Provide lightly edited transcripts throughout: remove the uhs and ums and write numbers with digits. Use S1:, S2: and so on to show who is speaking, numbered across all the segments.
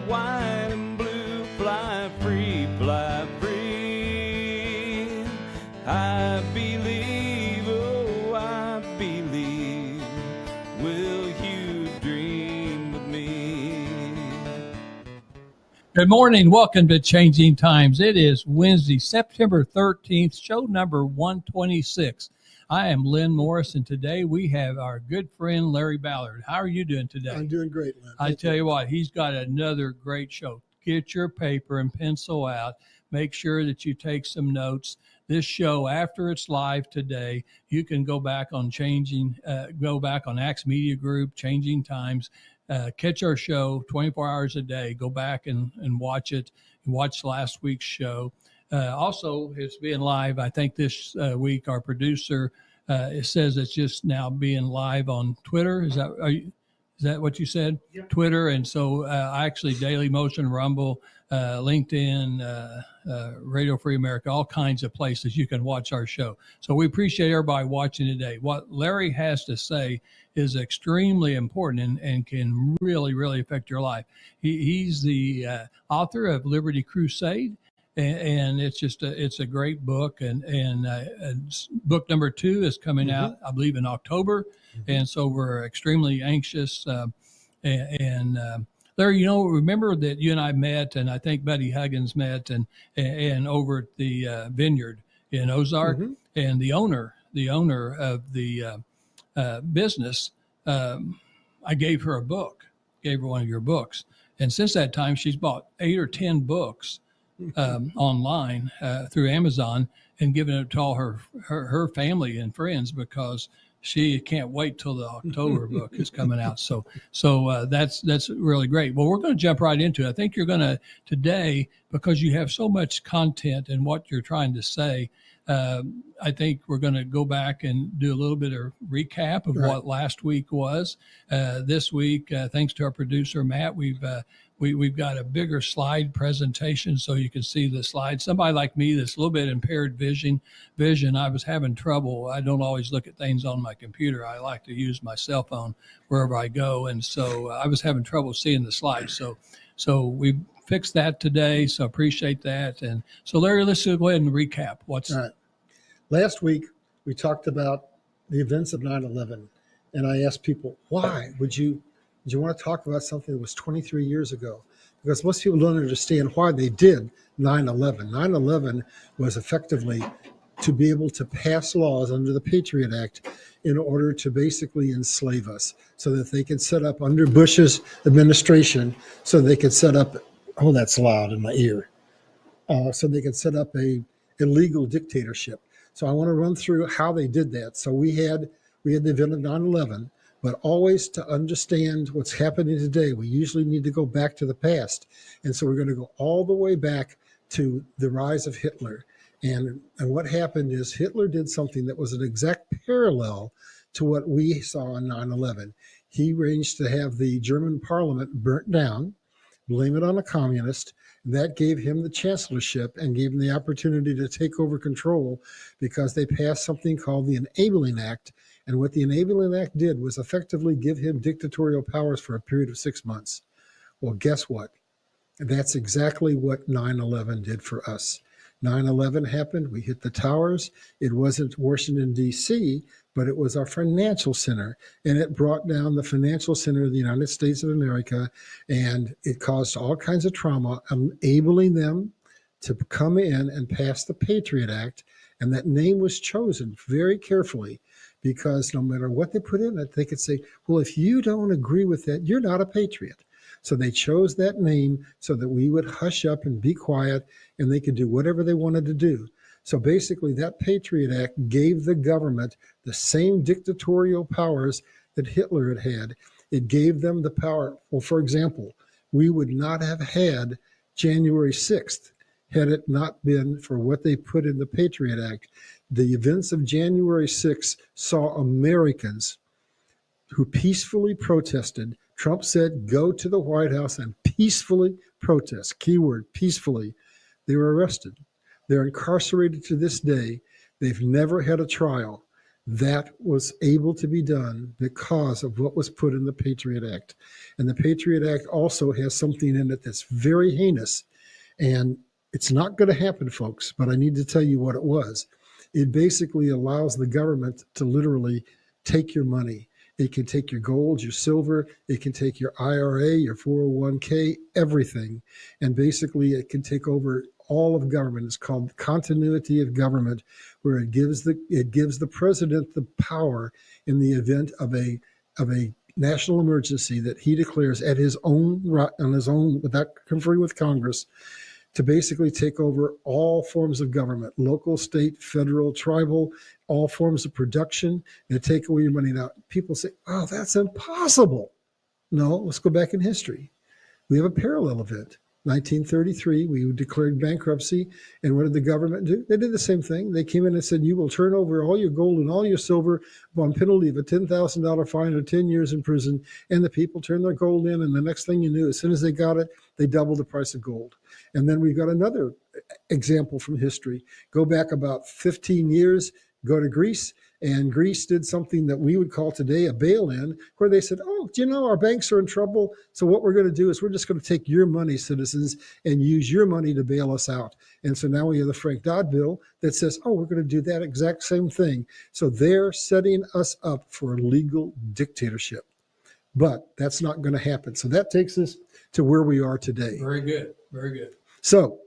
S1: white and blue, fly free, fly free. I believe, oh, I believe. Will you dream with me?
S2: Good morning. Welcome to Changing Times. It is Wednesday, September 13th, show number 126. I am Lynn Morris, and today we have our good friend Larry Ballard. How are you doing today?
S3: I'm doing great, Lynn.
S2: I tell you what, he's got another great show. Get your paper and pencil out. Make sure that you take some notes. This show, after it's live today, you can go back on Axe Media Group, Changing Times, catch our show 24 hours a day. Go back and watch it. Watch last week's show. Also, it's being live. I think this week our producer it says it's just now being live on Twitter. Is that what you said? Yeah. Twitter, and so actually Daily Motion, Rumble, LinkedIn, Radio Free America, all kinds of places you can watch our show. So we appreciate everybody watching today. What Larry has to say is extremely important and can really, really affect your life. He's the author of Liberty Crusade. And it's a great book, and book number 2 is coming out, I believe, in October, and so we're extremely anxious. And Larry, remember that you and I met, and I think Buddy Huggins met, and over at the vineyard in Ozark, and the owner of the business, I gave her one of your books, and since that time she's bought 8 or 10 books. Online through Amazon, and giving it to all her family and friends, because she can't wait till the October book is coming out. So that's really great. Well, we're going to jump right into it. I think you're going to today, because you have so much content and what you're trying to say. I think we're going to go back and do a little bit of recap of what last week was. This week, thanks to our producer Matt, we've got a bigger slide presentation so you can see the slides. Somebody like me that's a little bit impaired vision, I was having trouble. I don't always look at things on my computer. I like to use my cell phone wherever I go, and so I was having trouble seeing the slides. So we fixed that today, so appreciate that. And so, Larry, let's go ahead and recap. All right.
S3: Last week, we talked about the events of 9/11, and I asked people, why would you want to talk about something that was 23 years ago? Because most people don't understand why they did 9/11. 9/11 was effectively to be able to pass laws under the Patriot Act in order to basically enslave us, so that they could set up under Bush's administration, so they could set up, oh, that's loud in my ear, so they could set up a illegal dictatorship. So I want to run through how they did that. So we had the event of 9/11, but always to understand what's happening today, we usually need to go back to the past. And so we're going to go all the way back to the rise of Hitler. And what happened is Hitler did something that was an exact parallel to what we saw on 9/11. He arranged to have the German parliament burnt down, blame it on a communist. That gave him the chancellorship and gave him the opportunity to take over control, because they passed something called the Enabling Act. And what the Enabling Act did was effectively give him dictatorial powers for a period of 6 months. Well, guess what? That's exactly what 9/11 did for us. 9/11 happened. We hit the towers. It wasn't Washington, D.C., but it was our financial center, and it brought down the financial center of the United States of America, and it caused all kinds of trauma, enabling them to come in and pass the Patriot Act. And that name was chosen very carefully, because no matter what they put in it, they could say, well, if you don't agree with that, you're not a patriot. So they chose that name so that we would hush up and be quiet, and they could do whatever they wanted to do. So basically, that Patriot Act gave the government the same dictatorial powers that Hitler had. It gave them the power. Well, for example, we would not have had January 6th had it not been for what they put in the Patriot Act. The events of January 6th saw Americans who peacefully protested. Trump said, go to the White House and peacefully protest. Keyword, peacefully. They were arrested. They're incarcerated to this day. They've never had a trial. That was able to be done because of what was put in the Patriot Act. And the Patriot Act also has something in it that's very heinous. And it's not going to happen, folks, but I need to tell you what it was. It basically allows the government to literally take your money. It can take your gold, your silver, it can take your IRA, your 401k, everything. And basically it can take over all of government. It's called continuity of government, where it gives the president the power in the event of a national emergency that he declares at his own on his own without conferring with Congress, to basically take over all forms of government, local, state, federal, tribal, all forms of production, and take away your money. Now, people say, oh, that's impossible. No, let's go back in history. We have a parallel event. 1933, we declared bankruptcy, and what did the government do? They did the same thing. They came in and said, you will turn over all your gold and all your silver upon penalty of a $10,000 fine or 10 years in prison, and the people turned their gold in, and the next thing you knew, as soon as they got it, they doubled the price of gold. And then we've got another example from history. Go back about 15 years, go to Greece, and Greece did something that we would call today a bail-in, where they said, oh, do you know our banks are in trouble? So what we're going to do is we're just going to take your money, citizens, and use your money to bail us out. And so now we have the Frank Dodd bill that says, oh, we're going to do that exact same thing. So they're setting us up for a legal dictatorship. But that's not going to happen. So that takes us to where we are today.
S2: Very good. Very good.
S3: So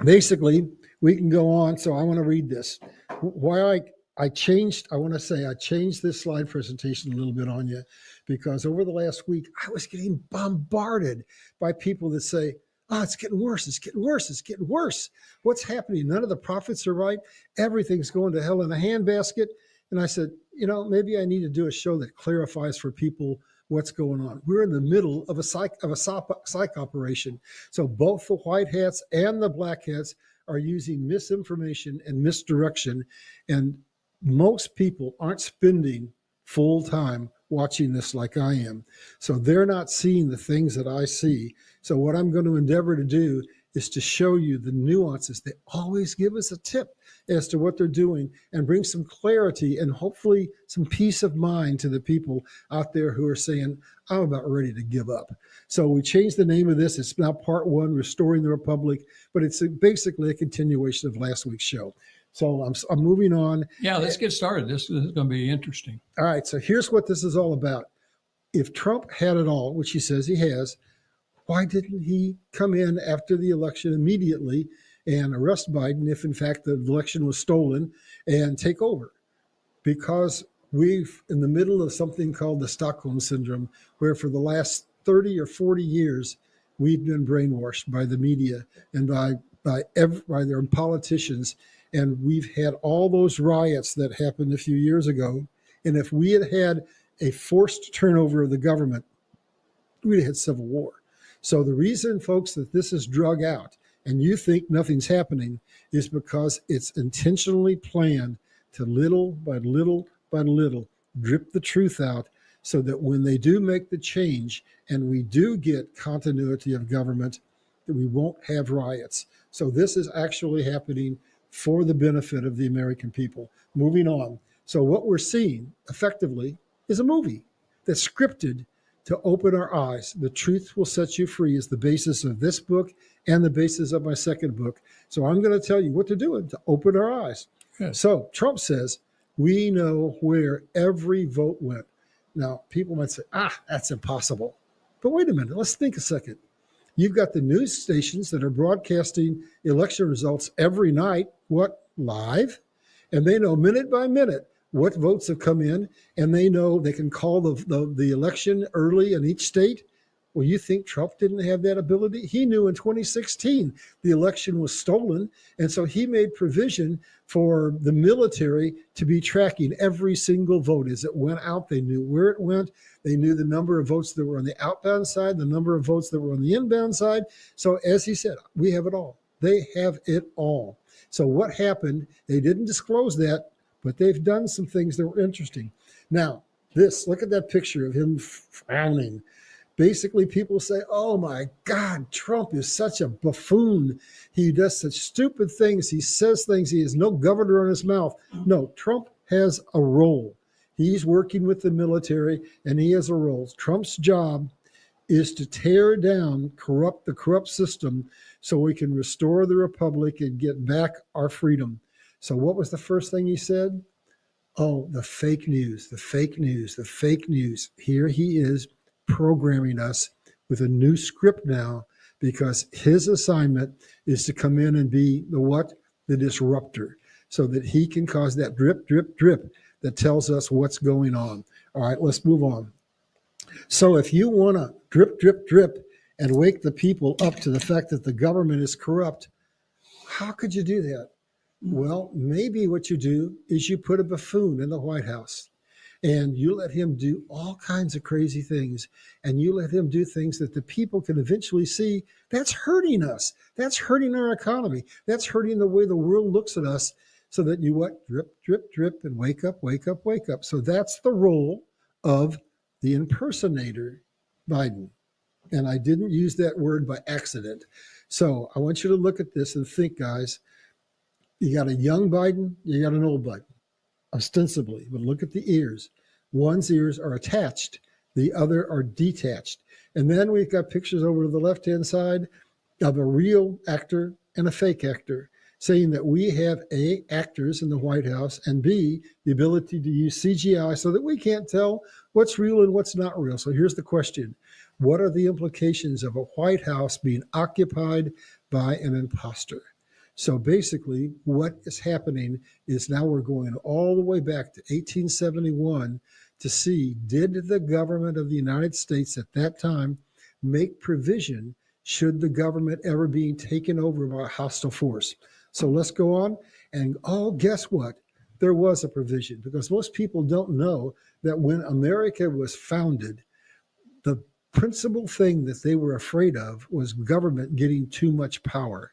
S3: basically, we can go on. So I want to read this. Why I changed this slide presentation a little bit on you, because over the last week, I was getting bombarded by people that say, oh, it's getting worse. It's getting worse. It's getting worse. What's happening? None of the prophets are right. Everything's going to hell in a handbasket. And I said, maybe I need to do a show that clarifies for people what's going on. We're in the middle of a psych operation. So both the white hats and the black hats are using misinformation and misdirection. And most people aren't spending full time watching this like I am. So they're not seeing the things that I see. So what I'm going to endeavor to do is to show you the nuances. They always give us a tip as to what they're doing and bring some clarity and hopefully some peace of mind to the people out there who are saying, I'm about ready to give up. So we changed the name of this. It's now part 1, Restoring the Republic, but it's basically a continuation of last week's show. So I'm moving on.
S2: Yeah, let's get started. This is going to be interesting.
S3: All right. So here's what this is all about. If Trump had it all, which he says he has, why didn't he come in after the election immediately and arrest Biden if, in fact, the election was stolen and take over? Because we've in the middle of something called the Stockholm Syndrome, where for the last 30 or 40 years, we've been brainwashed by the media and by their politicians. And we've had all those riots that happened a few years ago. And if we had had a forced turnover of the government, we'd have had civil war. So the reason, folks, that this is drug out and you think nothing's happening is because it's intentionally planned to little by little by little drip the truth out, so that when they do make the change and we do get continuity of government, that we won't have riots. So this is actually happening for the benefit of the American people. Moving on. So what we're seeing effectively is a movie that's scripted to open our eyes. The Truth Will Set You Free is the basis of this book and the basis of my second book. So I'm going to tell you what to do to open our eyes.
S2: Good.
S3: So Trump says, we know where every vote went. Now, people might say, that's impossible. But wait a minute, let's think a second. You've got the news stations that are broadcasting election results every night, live? And they know minute by minute what votes have come in, and they know they can call the election early in each state. Well, you think Trump didn't have that ability? He knew in 2016 the election was stolen, and so he made provision for the military to be tracking every single vote as it went out. They knew where it went. They knew the number of votes that were on the outbound side, the number of votes that were on the inbound side. So as he said, we have it all. They have it all. So what happened, they didn't disclose that, but they've done some things that were interesting. Now, look at that picture of him frowning. Basically, people say, oh my God, Trump is such a buffoon. He does such stupid things. He says things. He has no governor on his mouth. No, Trump has a role. He's working with the military, and he has a role. Trump's job is to tear down the corrupt system so we can restore the republic and get back our freedom. So what was the first thing he said? Oh, the fake news, the fake news, the fake news. Here he is programming us with a new script now, because his assignment is to come in and be the what? The disruptor, so that he can cause that drip, drip, drip that tells us what's going on. All right, let's move on. So if you want to drip, drip, drip and wake the people up to the fact that the government is corrupt, how could you do that? Well, maybe what you do is you put a buffoon in the White House and you let him do all kinds of crazy things, and you let him do things that the people can eventually see. That's hurting us. That's hurting our economy. That's hurting the way the world looks at us, so that you what? Drip, drip, drip, and wake up, wake up, wake up. So that's the role of the impersonator, Biden. And I didn't use that word by accident. So I want you to look at this and think, guys. You got a young Biden, you got an old Biden, ostensibly, but look at the ears. One's ears are attached, the other are detached. And then we've got pictures over to the left-hand side of a real actor and a fake actor, saying that we have A, actors in the White House, and B, the ability to use CGI so that we can't tell what's real and what's not real. So here's the question. What are the implications of a White House being occupied by an imposter? So basically, what is happening is now we're going all the way back to 1871 to see, did the government of the United States at that time make provision should the government ever be taken over by a hostile force? So let's go on. And guess what? There was a provision, because most people don't know that when America was founded, the principal thing that they were afraid of was government getting too much power.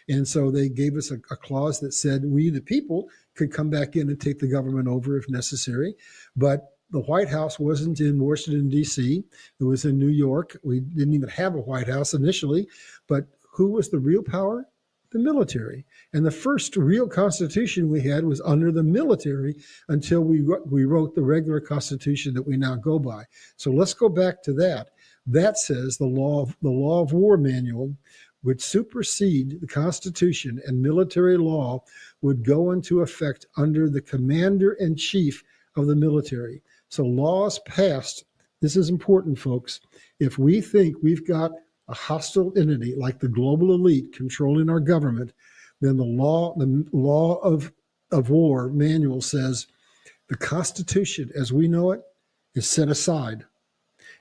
S3: And so they gave us a clause that said we, the people, could come back in and take the government over if necessary. But the White House wasn't in Washington, D.C. It was in New York. We didn't even have a White House initially. But who was the real power? The military. And the first real constitution we had was under the military until we wrote the regular constitution that we now go by. So let's go back to that. That says the law of war manual would supersede the Constitution, and military law would go into effect under the commander-in-chief of the military. So laws passed, this is important, folks. If we think we've got a hostile entity like the global elite controlling our government, then the law of war manual says the Constitution as we know it is set aside,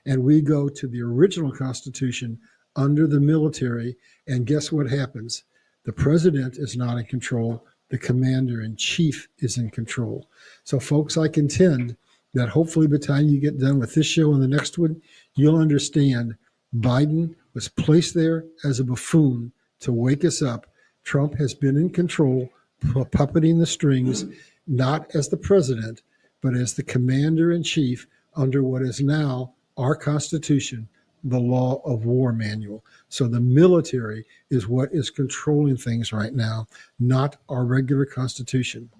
S3: and we go to the original Constitution under the military. And guess what happens? The president is not in control. The commander-in-chief is in control. So, folks, I contend that hopefully by the time you get done with this show and the next one, you'll understand Biden was placed there as a buffoon to wake us up. Trump has been in control, puppeting the strings, not as the president, but as the commander-in-chief under what is now our Constitution, the law of war manual. So the military is what is controlling things right now, not our regular Constitution.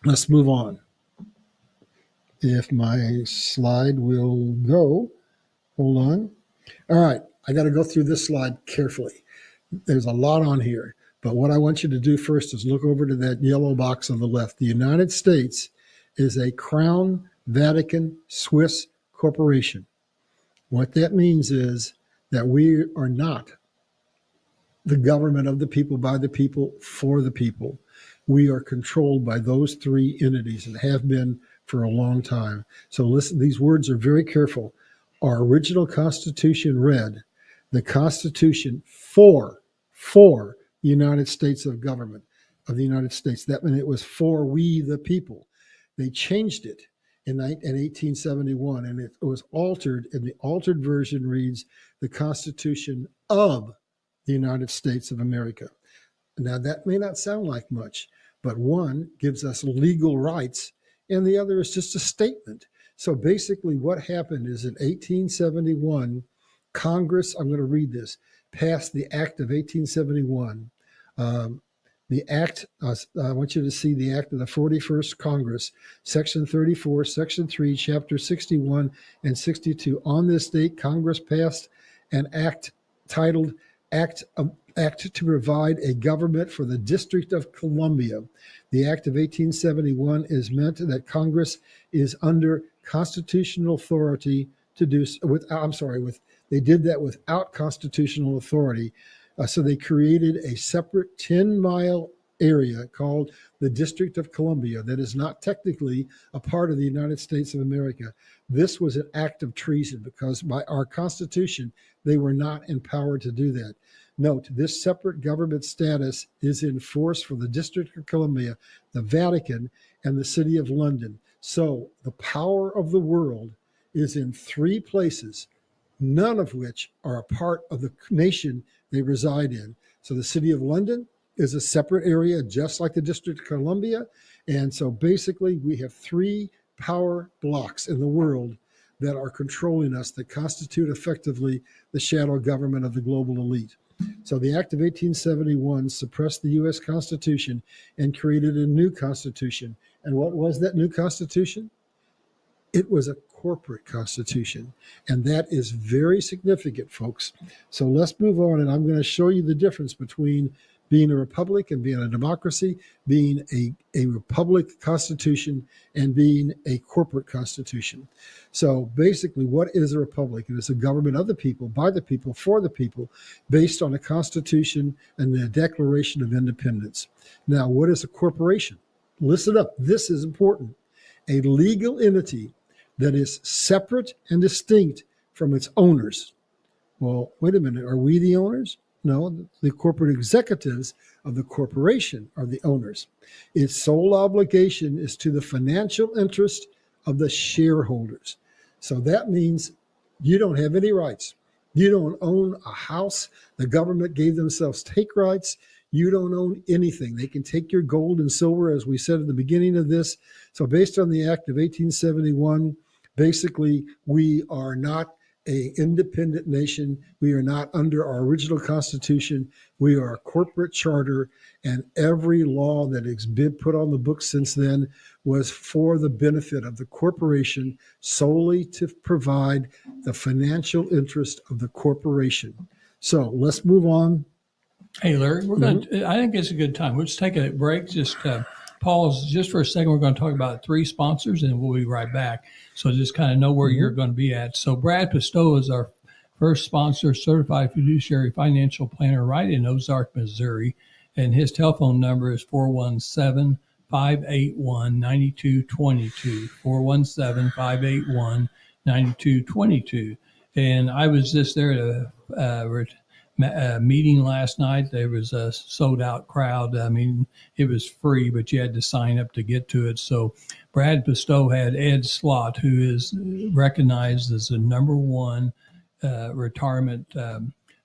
S3: Let's move on. If my slide will go, hold on. All right, I got to go through this slide carefully. There's a lot on here, but what I want you to do first is look over to that yellow box on the left. The United States is a Crown Vatican Swiss corporation. What that means is that we are not the government of the people, by the people, for the people. We are controlled by those three entities and have been for a long time. So listen, these words are very careful. Our original Constitution read, the Constitution for the United States of government of the United States. That meant it was for we the people. They changed it in 1871, and it was altered, and the altered version reads the Constitution of the United States of America. Now that may not sound like much, but one gives us legal rights and the other is just a statement. So basically what happened is in 1871, Congress, I'm going to read this, passed the Act of 1871, The act, I want you to see the act of the 41st Congress, Section 34, Section 3, Chapter 61 and 62. On this date, Congress passed an act titled Act to Provide a Government for the District of Columbia. The Act of 1871 is meant that Congress is under constitutional authority to do they did that without constitutional authority. So they created a separate 10-mile area called the District of Columbia that is not technically a part of the United States of America. This was an act of treason because by our Constitution, they were not empowered to do that. Note, this separate government status is in force for the District of Columbia, the Vatican, and the City of London. So the power of the world is in 3 places, none of which are a part of the nation they reside in. So the City of London is a separate area, just like the District of Columbia. And so basically we have 3 power blocks in the world that are controlling us, that constitute effectively the shadow government of the global elite. So the Act of 1871 suppressed the U.S. Constitution and created a new Constitution. And what was that new Constitution? It was a corporate constitution. And that is very significant, folks. So let's move on. And I'm going to show you the difference between being a republic and being a democracy, being a republic constitution and being a corporate constitution. So basically, what is a republic? It is a government of the people, by the people, for the people, based on a constitution and the Declaration of Independence. Now, what is a corporation? Listen up. This is important. A legal entity that is separate and distinct from its owners. Well, wait a minute. Are we the owners? No, the corporate executives of the corporation are the owners. Its sole obligation is to the financial interest of the shareholders. So that means you don't have any rights. You don't own a house. The government gave themselves take rights. You don't own anything. They can take your gold and silver, as we said at the beginning of this. So based on the Act of 1871, basically, we are not an independent nation. We are not under our original Constitution. We are a corporate charter, and every law that has been put on the books since then was for the benefit of the corporation, solely to provide the financial interest of the corporation. So let's move on.
S2: Hey, Larry, I think it's a good time. Let's take a break. Just pause just for a second. We're going to talk about 3 sponsors, and we'll be right back. So just kind of know where you're going to be at. So Brad Pistow is our first sponsor, certified fiduciary financial planner right in Ozark, Missouri. And his telephone number is 417-581-9222, 417-581-9222. And I was just there at a meeting last night. There was a sold out crowd. I mean, it was free, but you had to sign up to get to it. So Brad Pistow had Ed Slott, who is recognized as the #1 retirement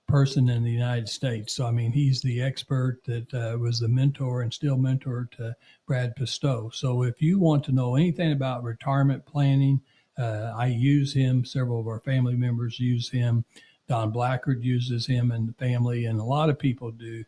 S2: person in the United States. So, I mean, he's the expert that was the mentor and still mentor to Brad Pistow. So if you want to know anything about retirement planning, I use him. Several of our family members use him. Don Blackard uses him and the family, and a lot of people do.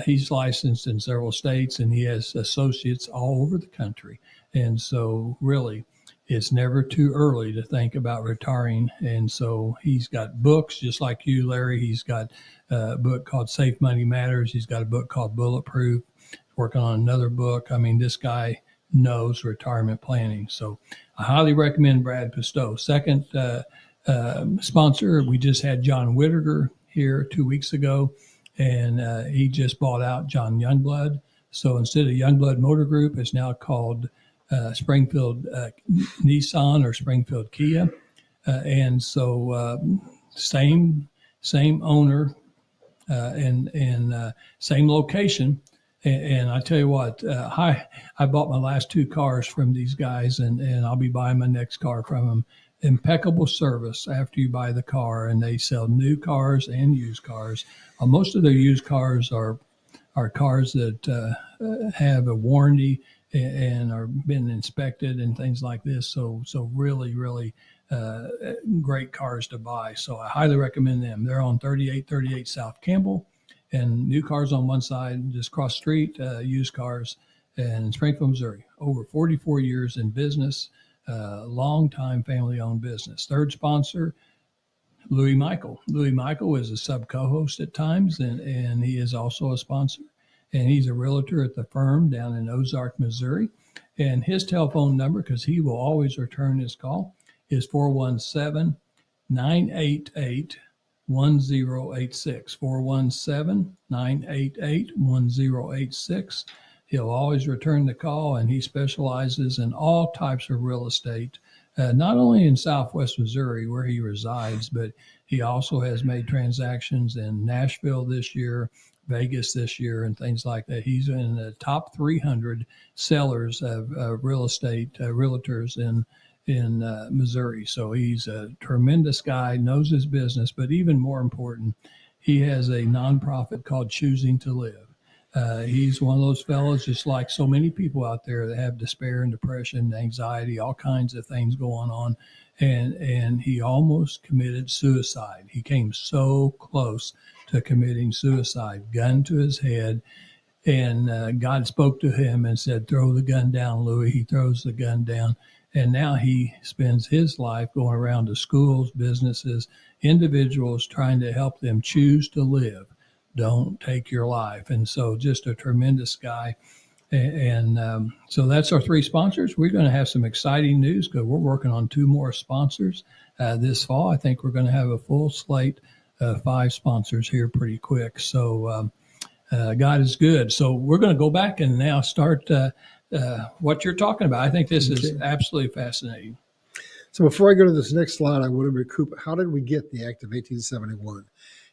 S2: He's licensed in several states, and he has associates all over the country. And so really, it's never too early to think about retiring. And so he's got books just like you, Larry. He's got a book called Safe Money Matters. He's got a book called Bulletproof, working on another book. I mean, this guy knows retirement planning. So I highly recommend Brad Pistow. Second, sponsor, we just had John Whittaker here 2 weeks ago, and he just bought out John Youngblood. So instead of Youngblood Motor Group, it's now called Springfield Nissan or Springfield Kia. And so same owner and same location. And I tell you what, I bought my last 2 cars from these guys, and I'll be buying my next car from them. Impeccable service after you buy the car, and they sell new cars and used cars. Most of their used cars are cars that have a warranty and are been inspected and things like this. So really great cars to buy. So I highly recommend them. They're on 3838 South Campbell, And new cars on one side, just cross street, used cars, and in Springfield, Missouri. Over 44 years in business, long time family owned business. Third sponsor, Louis Michael. Louis Michael is a sub co-host at times, and he is also a sponsor. And he's a realtor at the firm down in Ozark, Missouri. And his telephone number, because he will always return his call, is 417 988 1086. 417 988 1086. He'll always return the call, and he specializes in all types of real estate, not only in Southwest Missouri where he resides, but he also has made transactions in Nashville this year, Vegas this year, and things like that. He's in the top 300 sellers of real estate, realtors in Missouri. So he's a tremendous guy, knows his business, but even more important, he has a nonprofit called Choosing to Live. He's one of those fellows, just like so many people out there that have despair and depression, anxiety, all kinds of things going on. And he almost committed suicide. He came so close to committing suicide, gun to his head. And God spoke to him and said, throw the gun down, Louis. He throws the gun down. And now he spends his life going around to schools, businesses, individuals, trying to help them choose to live. Don't take your life. And so just a tremendous guy. And so that's our three sponsors. We're going to have some exciting news because we're working on two more sponsors this fall. I think we're going to have a full slate of 5 sponsors here pretty quick. So God is good. So we're going to go back and now start what you're talking about. I think this is absolutely fascinating.
S3: So before I go to this next slide, I want to recoup. How did we get the Act of 1871?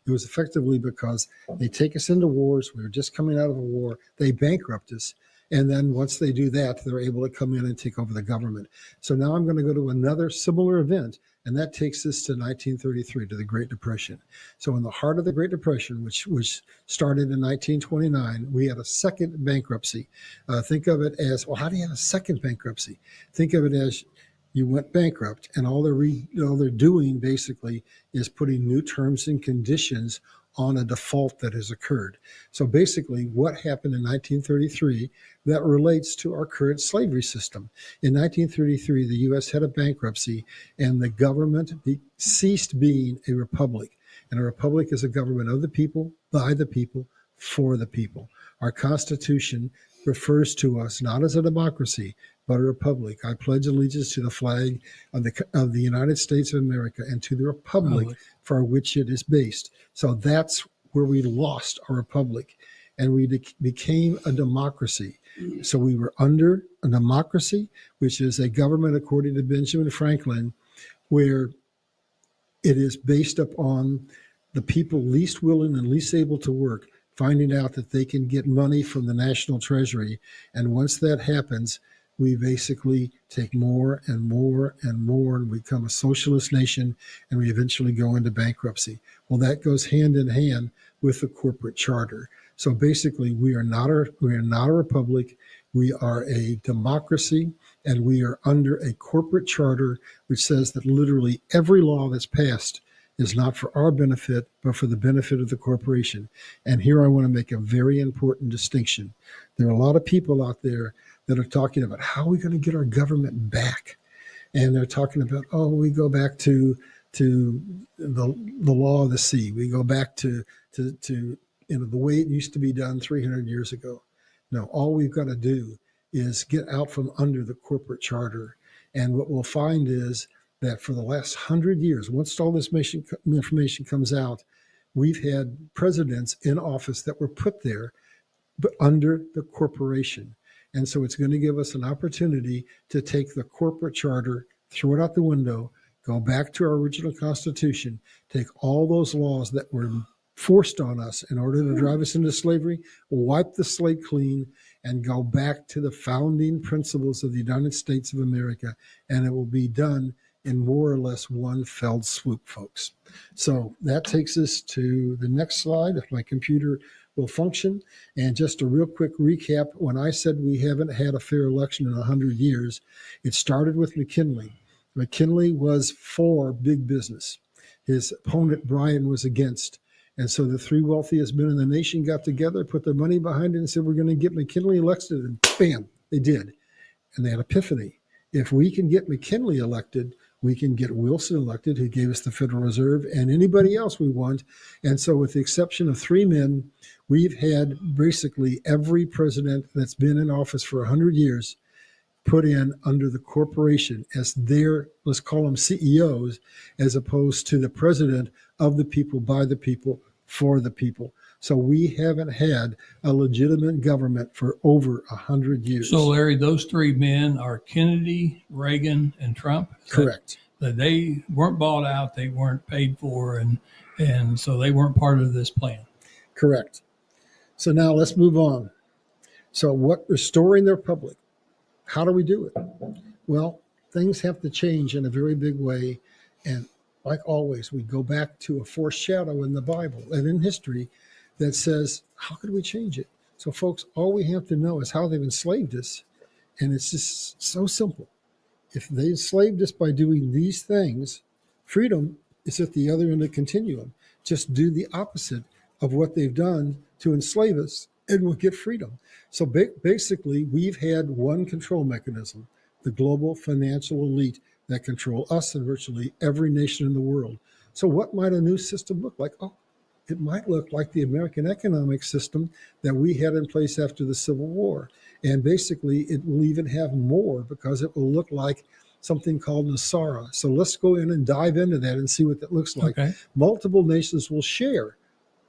S3: It was effectively because they take us into wars. We were just coming out of a war. They bankrupt us. And then once they do that, they're able to come in and take over the government. So now I'm going to go to another similar event, and that takes us to 1933, to the Great Depression. So in the heart of the Great Depression, which started in 1929, we had a second bankruptcy. Think of it as, well, how do you have a second bankruptcy? Think of it as you went bankrupt, and all they're doing basically is putting new terms and conditions on a default that has occurred. So basically what happened in 1933 that relates to our current slavery system. In 1933, the U.S. had a bankruptcy, and the government ceased being a republic. And a republic is a government of the people, by the people, for the people. Our Constitution refers to us not as a democracy, but a republic. I pledge allegiance to the flag of the United States of America and to the republic for which it is based. So that's where we lost our republic, and we became a democracy. So we were under a democracy, which is a government, according to Benjamin Franklin, where it is based upon the people least willing and least able to work finding out that they can get money from the national treasury. And once that happens, we basically take more and more and more and become a socialist nation, and we eventually go into bankruptcy. Well, that goes hand in hand with the corporate charter. So basically, we are not a republic. We are a democracy, and we are under a corporate charter which says that literally every law that's passed is not for our benefit, but for the benefit of the corporation. And here I want to make a very important distinction. There are a lot of people out there that are talking about how are we going to get our government back? And they're talking about, oh, we go back to the law of the sea. We go back to the way it used to be done 300 years ago. No, all we've got to do is get out from under the corporate charter. And what we'll find is that for the last 100 years, once all this information comes out, we've had presidents in office that were put there but under the corporation. And so it's going to give us an opportunity to take the corporate charter, throw it out the window, go back to our original Constitution, take all those laws that were forced on us in order to drive us into slavery, wipe the slate clean, and go back to the founding principles of the United States of America. And it will be done in more or less one fell swoop, folks. So that takes us to the next slide, if my computer will function. And just a real quick recap, when I said we haven't had a fair election in 100 years, it started with McKinley. McKinley was for big business. His opponent, Bryan, was against. And so the three wealthiest men in the nation got together, put their money behind it, and said, we're going to get McKinley elected. And bam, they did. And they had epiphany. If we can get McKinley elected, we can get Wilson elected, who gave us the Federal Reserve, and anybody else we want. And so with the exception of three men, we've had basically every president that's been in office for 100 years put in under the corporation as their, let's call them CEOs, as opposed to the president of the people, by the people, for the people. So we haven't had a legitimate government for over 100 years.
S2: So, Larry, those three men are Kennedy, Reagan, and Trump?
S3: Correct.
S2: That they weren't bought out, they weren't paid for, and so they weren't part of this plan.
S3: Correct. So now let's move on. So what, restoring the republic, how do we do it? Well, things have to change in a very big way. And like always, we go back to a foreshadow in the Bible and in history that says, how could we change it? So folks, all we have to know is how they've enslaved us. And it's just so simple. If they enslaved us by doing these things, freedom is at the other end of the continuum. Just do the opposite of what they've done to enslave us, and we'll get freedom. So basically, we've had one control mechanism, the global financial elite that control us and virtually every nation in the world. So what might a new system look like? Oh, it might look like the American economic system that we had in place after the Civil War. And basically, it will even have more because it will look like something called Nasara. So let's go in and dive into that and see what that looks like.
S2: Okay.
S3: Multiple nations will share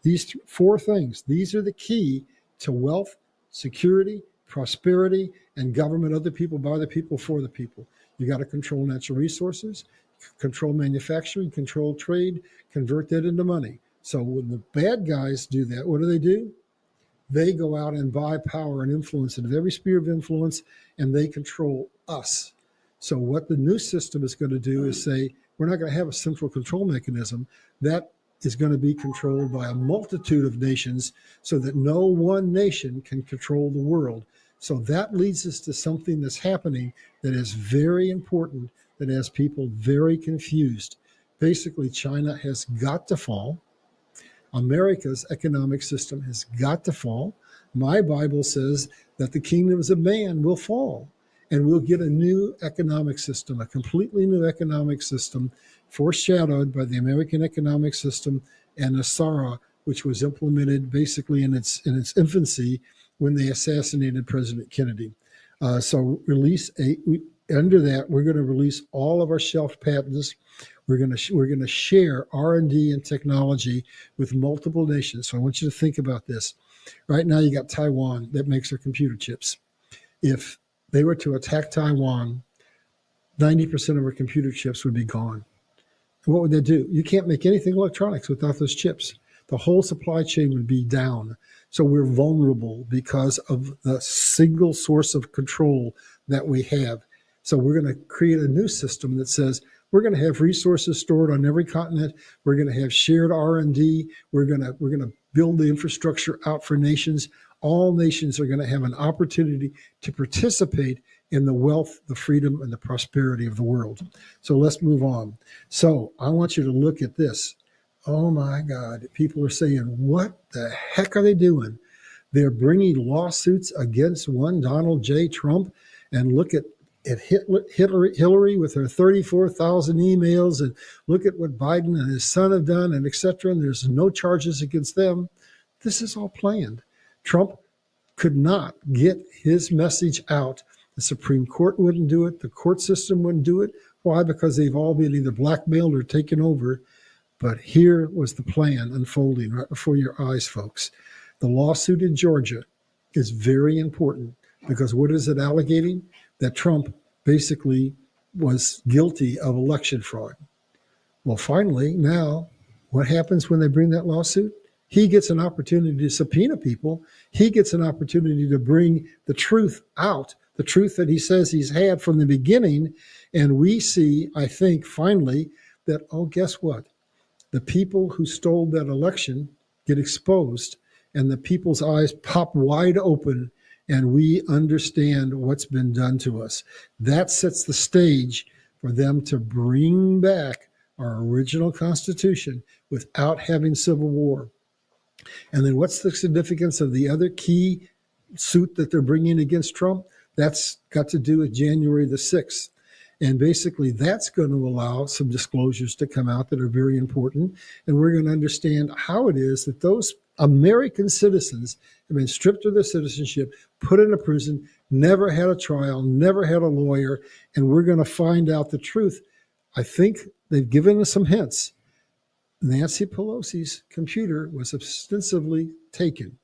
S3: these four things. These are the key to wealth, security, prosperity, and government of the people, by the people, for the people. You got to control natural resources, control manufacturing, control trade, convert that into money. So when the bad guys do that, what do? They go out and buy power and influence into every sphere of influence, and they control us. So what the new system is going to do is say, we're not going to have a central control mechanism. That is going to be controlled by a multitude of nations so that no one nation can control the world. So that leads us to something that's happening that is very important, that has people very confused. Basically, China has got to fall. America's economic system has got to fall. My Bible says that the kingdoms of man will fall, and we'll get a new economic system, a completely new economic system, foreshadowed by the American economic system and Nasara, which was implemented basically in its infancy when they assassinated President Kennedy. So under that, we're going to release all of our shelf patents. We're going to share R&D and technology with multiple nations. So I want you to think about this. Right now, you got Taiwan that makes their computer chips. If they were to attack Taiwan, 90% of our computer chips would be gone. And what would they do? You can't make anything electronics without those chips. The whole supply chain would be down. So we're vulnerable because of the single source of control that we have. So we're going to create a new system that says we're going to have resources stored on every continent. We're going to have shared R&D. We're going to build the infrastructure out for nations. All nations are going to have an opportunity to participate in the wealth, the freedom, and the prosperity of the world. So let's move on. So I want you to look at this. Oh my God, people are saying, what the heck are they doing? They're bringing lawsuits against one Donald J. Trump, and look at Hillary with her 34,000 emails, and look at what Biden and his son have done, and et cetera. And there's no charges against them. This is all planned. Trump could not get his message out. The Supreme Court wouldn't do it. The court system wouldn't do it. Why? Because they've all been either blackmailed or taken over. But here was the plan unfolding right before your eyes, folks. The lawsuit in Georgia is very important because what is it alleging? That Trump basically was guilty of election fraud. Well, finally, now, what happens when they bring that lawsuit? He gets an opportunity to subpoena people. He gets an opportunity to bring the truth out, the truth that he says he's had from the beginning. And we see, I think, finally, that, oh, guess what? The people who stole that election get exposed, and the people's eyes pop wide open, and we understand what's been done to us. That sets the stage for them to bring back our original Constitution without having civil war. And then what's the significance of the other key suit that they're bringing against Trump? That's got to do with January the 6th. And basically, that's going to allow some disclosures to come out that are very important. And we're going to understand how it is that those American citizens have been stripped of their citizenship, put in a prison, never had a trial, never had a lawyer. And we're going to find out the truth. I think they've given us some hints. Nancy Pelosi's computer was ostensibly taken.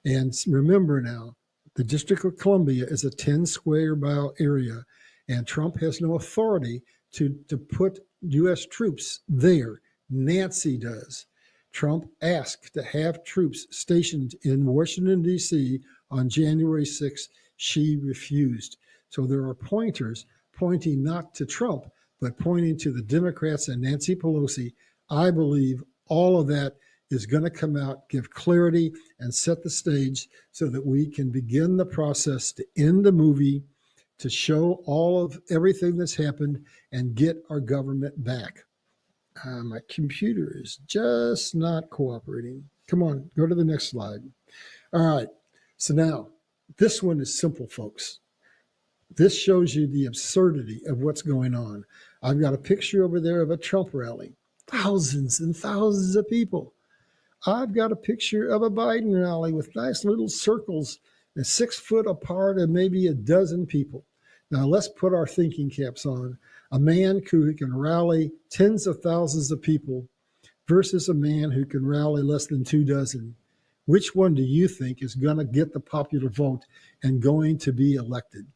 S3: And remember now, the District of Columbia is a 10 square mile area, and Trump has no authority to put U.S. troops there. Nancy does. Trump asked to have troops stationed in Washington, D.C. on January 6th. She refused. So there are pointers pointing not to Trump, but pointing to the Democrats and Nancy Pelosi. I believe all of that is going to come out, give clarity, and set the stage so that we can begin the process to end the movie, to show all of everything that's happened and get our government back. My computer is just not cooperating. Come on, go to the next slide. All right. So now, this one is simple, folks. This shows you the absurdity of what's going on. I've got a picture over there of a Trump rally. Thousands and thousands of people. I've got a picture of a Biden rally with nice little circles and 6 foot apart and maybe a dozen people. Now let's put our thinking caps on. A man who can rally tens of thousands of people versus a man who can rally less than 2 dozen. Which one do you think is going to get the popular vote and going to be elected?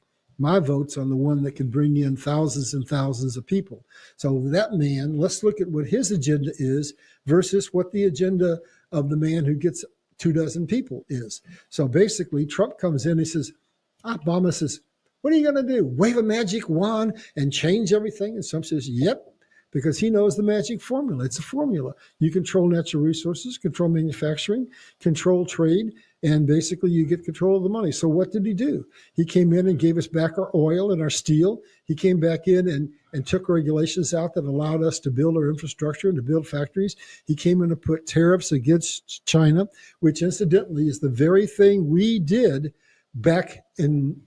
S3: My vote's on the one that can bring in thousands and thousands of people. So that man, let's look at what his agenda is versus what the agenda of the man who gets 2 dozen people is. So basically, Trump comes in, he says, Obama says, what are you going to do? Wave a magic wand and change everything? And Trump says, yep, because he knows the magic formula. It's a formula. You control natural resources, control manufacturing, control trade, and basically you get control of the money. So what did he do? He came in and gave us back our oil and our steel. He came back in and took regulations out that allowed us to build our infrastructure and to build factories. He came in to put tariffs against China, which incidentally is the very thing we did back in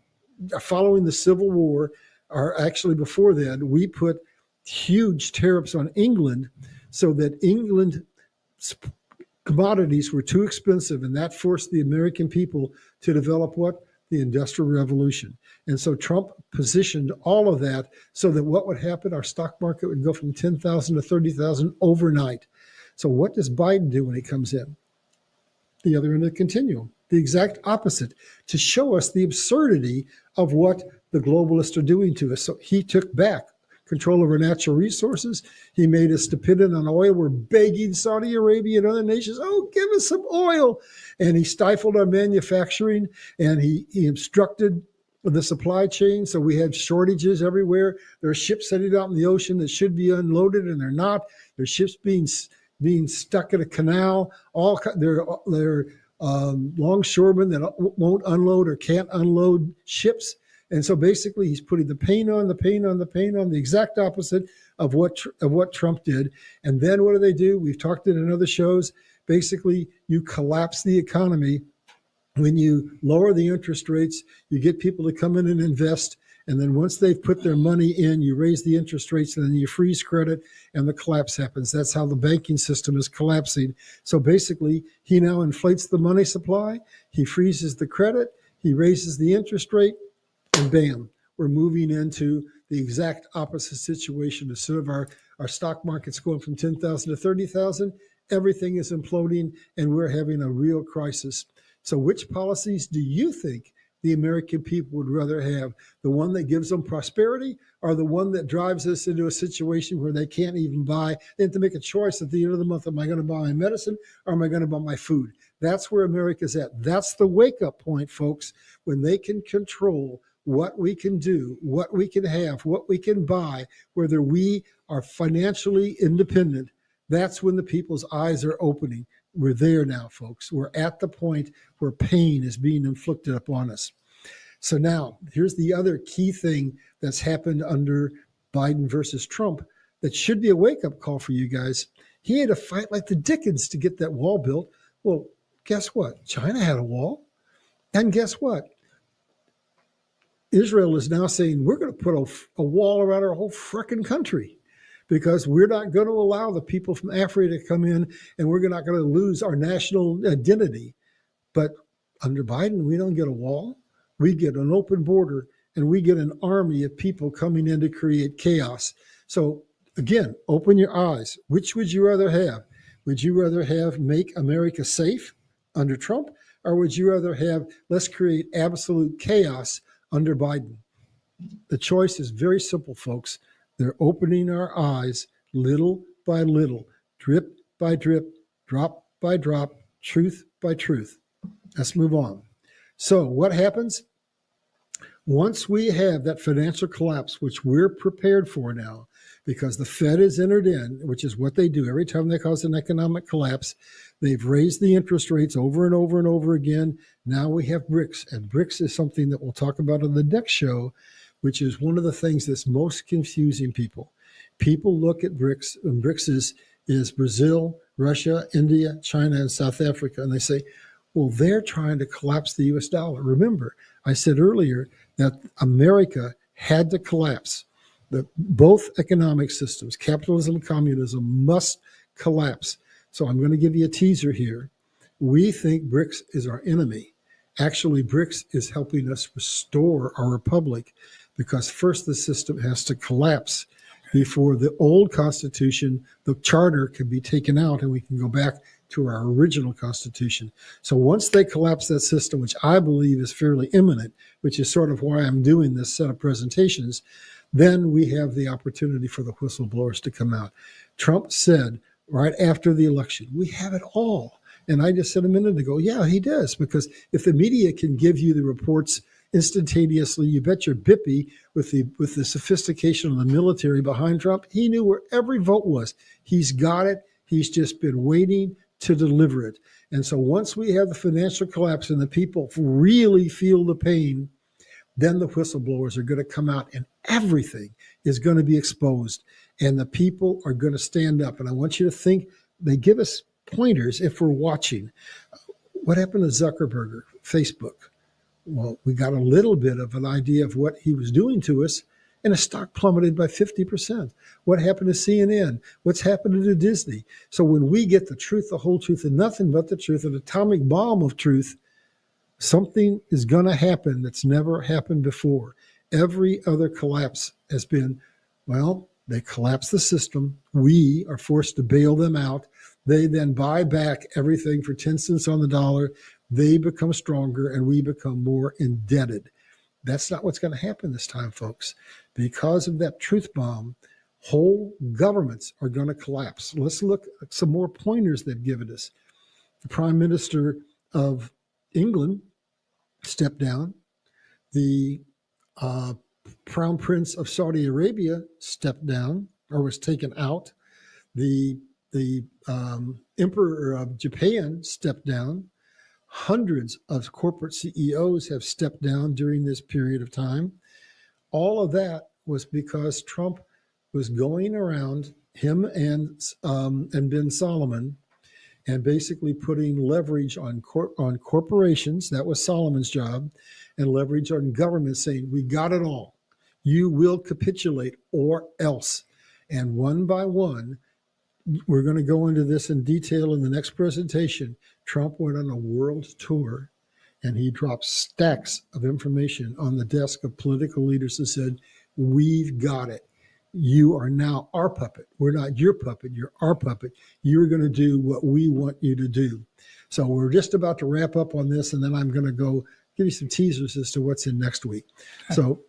S3: following the Civil War, or actually before then. We put huge tariffs on England so that England commodities were too expensive, and that forced the American people to develop what? The Industrial Revolution. And so Trump positioned all of that so that what would happen? Our stock market would go from 10,000 to 30,000 overnight. So what does Biden do when he comes in? The other end of the continuum, the exact opposite, to show us the absurdity of what the globalists are doing to us. So he took back control over natural resources. He made us dependent on oil. We're begging Saudi Arabia and other nations, oh, give us some oil. And he stifled our manufacturing, and he obstructed the supply chain. So we had shortages everywhere. There are ships sitting out in the ocean that should be unloaded, and they're not. There's ships being stuck in a canal. They're longshoremen that won't unload or can't unload ships. And so basically, he's putting the pain on, the exact opposite of what Trump did. And then what do? We've talked it in other shows. Basically, you collapse the economy. When you lower the interest rates, you get people to come in and invest. And then once they've put their money in, you raise the interest rates, and then you freeze credit, and the collapse happens. That's how the banking system is collapsing. So basically, he now inflates the money supply. He freezes the credit. He raises the interest rate. And bam, we're moving into the exact opposite situation. Instead of our stock market's going from 10,000 to 30,000, everything is imploding, and we're having a real crisis. So which policies do you think the American people would rather have? The one that gives them prosperity, or the one that drives us into a situation where they can't even buy? They have to make a choice at the end of the month. Am I going to buy my medicine, or am I going to buy my food? That's where America's at. That's the wake-up point, folks, when they can control what we can do, what we can have, what we can buy, whether we are financially independent. That's when the people's eyes are opening. We're there now, folks. We're at the point where pain is being inflicted upon us. So now, here's the other key thing that's happened under Biden versus Trump. that should be a wake-up call for you guys. He had to fight like the dickens to get that wall built. Well, guess what? China had a wall. And guess what? Israel is now saying, we're going to put a wall around our whole frickin' country because we're not going to allow the people from Africa to come in, and we're not going to lose our national identity. But under Biden, we don't get a wall. We get an open border, and we get an army of people coming in to create chaos. So again, open your eyes. Which would you rather have? Would you rather have make America safe under Trump, or would you rather have let's create absolute chaos under Biden? The choice is very simple, folks. They're opening our eyes little by little, drip by drip, drop by drop, truth by truth. Let's move on. So what happens? Once we have that financial collapse, which we're prepared for now, because the Fed is entered in, which is what they do every time they cause an economic collapse, they've raised the interest rates over and over and over again. Now we have BRICS, and BRICS is something that we'll talk about on the next show, which is one of the things that's most confusing people. People look at BRICS, and BRICS is Brazil, Russia, India, China, and South Africa, and they say, well, they're trying to collapse the US dollar. Remember, I said earlier that America had to collapse. Both economic systems, capitalism and communism, must collapse. So I'm going to give you a teaser here. We think BRICS is our enemy. Actually, BRICS is helping us restore our republic because first the system has to collapse before the old constitution, the charter, can be taken out and we can go back to our original constitution. So once they collapse that system, which I believe is fairly imminent, which is sort of why I'm doing this set of presentations, then we have the opportunity for the whistleblowers to come out. Trump said right after the election, we have it all. And I just said a minute ago, yeah, he does, because if the media can give you the reports instantaneously, you bet your bippy with the sophistication of the military behind Trump, he knew where every vote was. He's got it. He's just been waiting to deliver it. And so once we have the financial collapse and the people really feel the pain, then the whistleblowers are going to come out and everything is going to be exposed and the people are going to stand up. And I want you to think, they give us pointers if we're watching. What happened to Zuckerberg, Facebook? Well, we got a little bit of an idea of what he was doing to us, and the stock plummeted by 50%. What happened to CNN? What's happened to Disney? So when we get the truth, the whole truth, and nothing but the truth, an atomic bomb of truth, something is going to happen that's never happened before. Every other collapse has been, well, they collapse the system. We are forced to bail them out. They then buy back everything for 10 cents on the dollar. They become stronger and we become more indebted. That's not what's going to happen this time, folks. Because of that truth bomb, whole governments are going to collapse. Let's look at some more pointers they've given us. The Prime Minister of England stepped down. The Crown Prince of Saudi Arabia stepped down or was taken out. The Emperor of Japan stepped down. Hundreds of corporate CEOs have stepped down during this period of time. All of that was because Trump was going around, him and Ben Solomon, and basically putting leverage on corporations. That was Solomon's job, and leverage on government, saying, we got it all. You will capitulate or else. And one by one, we're going to go into this in detail in the next presentation. Trump went on a world tour and he dropped stacks of information on the desk of political leaders and said, we've got it. You are now our puppet. We're not your puppet. You're our puppet. You're going to do what we want you to do. So we're just about to wrap up on this, and then I'm going to go give you some teasers as to what's in next week. So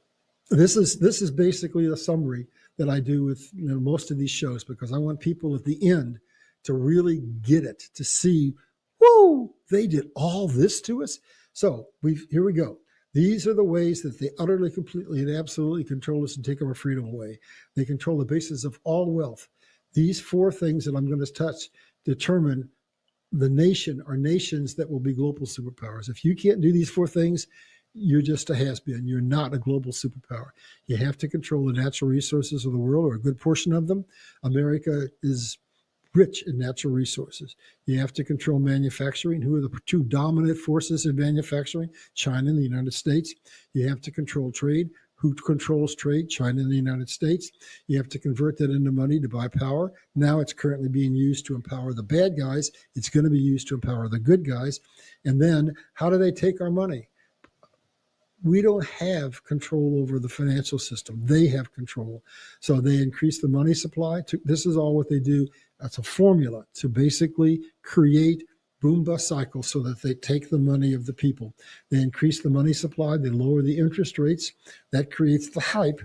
S3: this is basically a summary that I do with most of these shows, because I want people at the end to really get it, to see, whoa, they did all this to us. So here we go. These are the ways that they utterly, completely, and absolutely control us and take our freedom away. They control the basis of all wealth. These four things that I'm going to touch determine the nation or nations that will be global superpowers. If you can't do these four things, you're just a has-been. You're not a global superpower. You have to control the natural resources of the world, or a good portion of them. America is rich in natural resources. You have to control manufacturing. Who are the two dominant forces in manufacturing? China and the United States. You have to control trade. Who controls trade? China and the United States. You have to convert that into money to buy power. Now it's currently being used to empower the bad guys. It's going to be used to empower the good guys. And then how do they take our money? We don't have control over the financial system. They have control. So they increase the money supply. This is all what they do. That's a formula to basically create boom bust cycles so that they take the money of the people. They increase the money supply. They lower the interest rates. That creates the hype.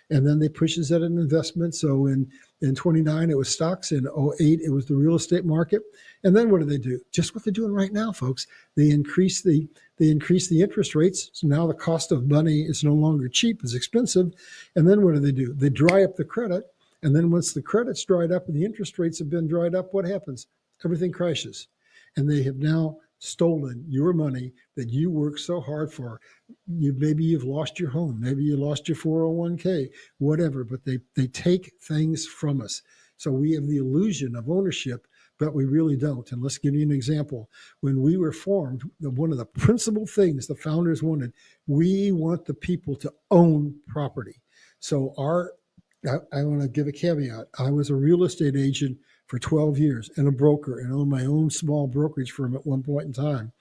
S3: And then they pushes that in investment. So in 29, it was stocks. In 08, it was the real estate market. And then what do? Just what they're doing right now, folks. They increase the interest rates. So now the cost of money is no longer cheap, it's expensive. And then what do? They dry up the credit. And then once the credit's dried up and the interest rates have been dried up, what happens? Everything crashes. And they have now stolen your money that you worked so hard for. Maybe you've lost your home. Maybe you lost your 401k, whatever, but they take things from us. So we have the illusion of ownership, but we really don't. And let's give you an example. When we were formed, one of the principal things the founders wanted, we want the people to own property. So I want to give a caveat. I was a real estate agent for 12 years and a broker, and owned my own small brokerage firm at one point in time.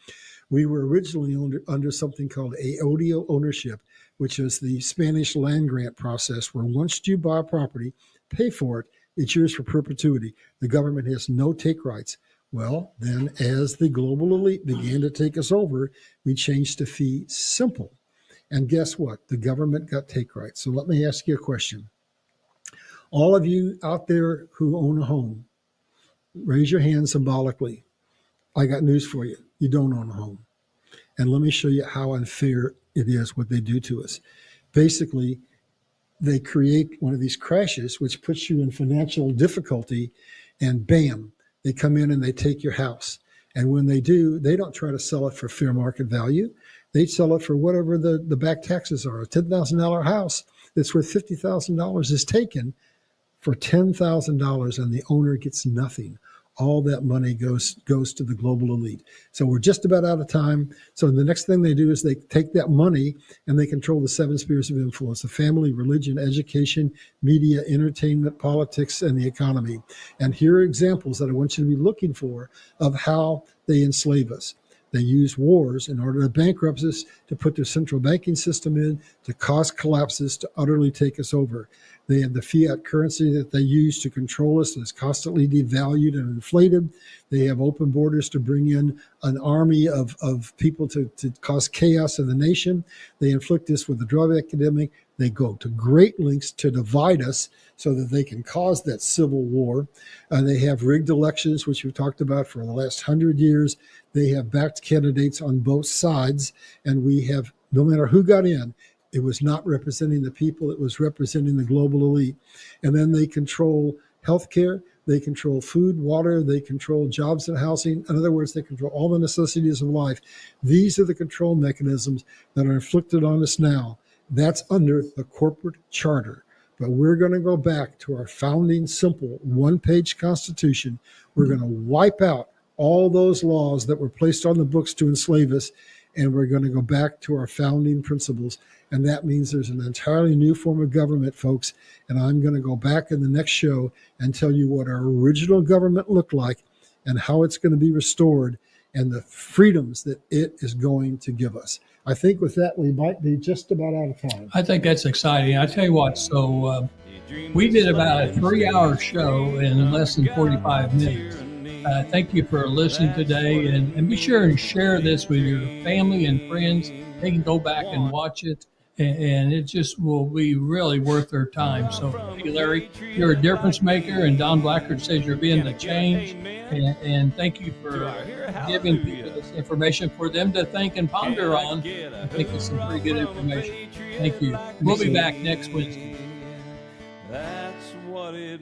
S3: We were originally under something called AODIO ownership, which is the Spanish land grant process, where once you buy a property, pay for it, it's yours for perpetuity. The government has no take rights. Well, then as the global elite began to take us over, we changed to fee simple. And guess what? The government got take rights. So let me ask you a question. All of you out there who own a home, raise your hand symbolically. I got news for you. You don't own a home. And let me show you how unfair it is what they do to us. Basically, they create one of these crashes, which puts you in financial difficulty, and bam, they come in and they take your house. And when they do, they don't try to sell it for fair market value. They sell it for whatever the back taxes are. A $10,000 house that's worth $50,000 is taken for $10,000, and the owner gets nothing. All that money goes to the global elite. So we're just about out of time. So the next thing they do is they take that money and they control the 7 spheres of influence: the family, religion, education, media, entertainment, politics, and the economy. And here are examples that I want you to be looking for of how they enslave us. They use wars in order to bankrupt us, to put their central banking system in, to cause collapses, to utterly take us over. They have the fiat currency that they use to control us that's constantly devalued and inflated. They have open borders to bring in an army of people to cause chaos in the nation. They inflict us with the drug epidemic. They go to great lengths to divide us so that they can cause that civil war. They have rigged elections, which we've talked about for the last 100 years. They have backed candidates on both sides. And we have, no matter who got in, it was not representing the people. It was representing the global elite. And then they control healthcare. They control food, water. They control jobs and housing. In other words, they control all the necessities of life. These are the control mechanisms that are inflicted on us now. That's under the corporate charter. But we're going to go back to our founding, simple, one-page Constitution. We're going to wipe out all those laws that were placed on the books to enslave us, and we're going to go back to our founding principles. And that means there's an entirely new form of government, folks. And I'm going to go back in the next show and tell you what our original government looked like and how it's going to be restored and the freedoms that it is going to give us. I think with that, we might be just about out of time.
S2: I think that's exciting. I tell you what, so we did about a 3-hour show in less than 45 minutes. Thank you for listening today, and be sure and share this with your family and friends. They can go back and watch it, and it just will be really worth their time. So, hey, Larry, you're a difference maker, and Don Blackard says you're being the change. And thank you for giving people this information for them to think and ponder on. I think it's some pretty good information. Thank you. We'll be back next Wednesday.
S1: That's what it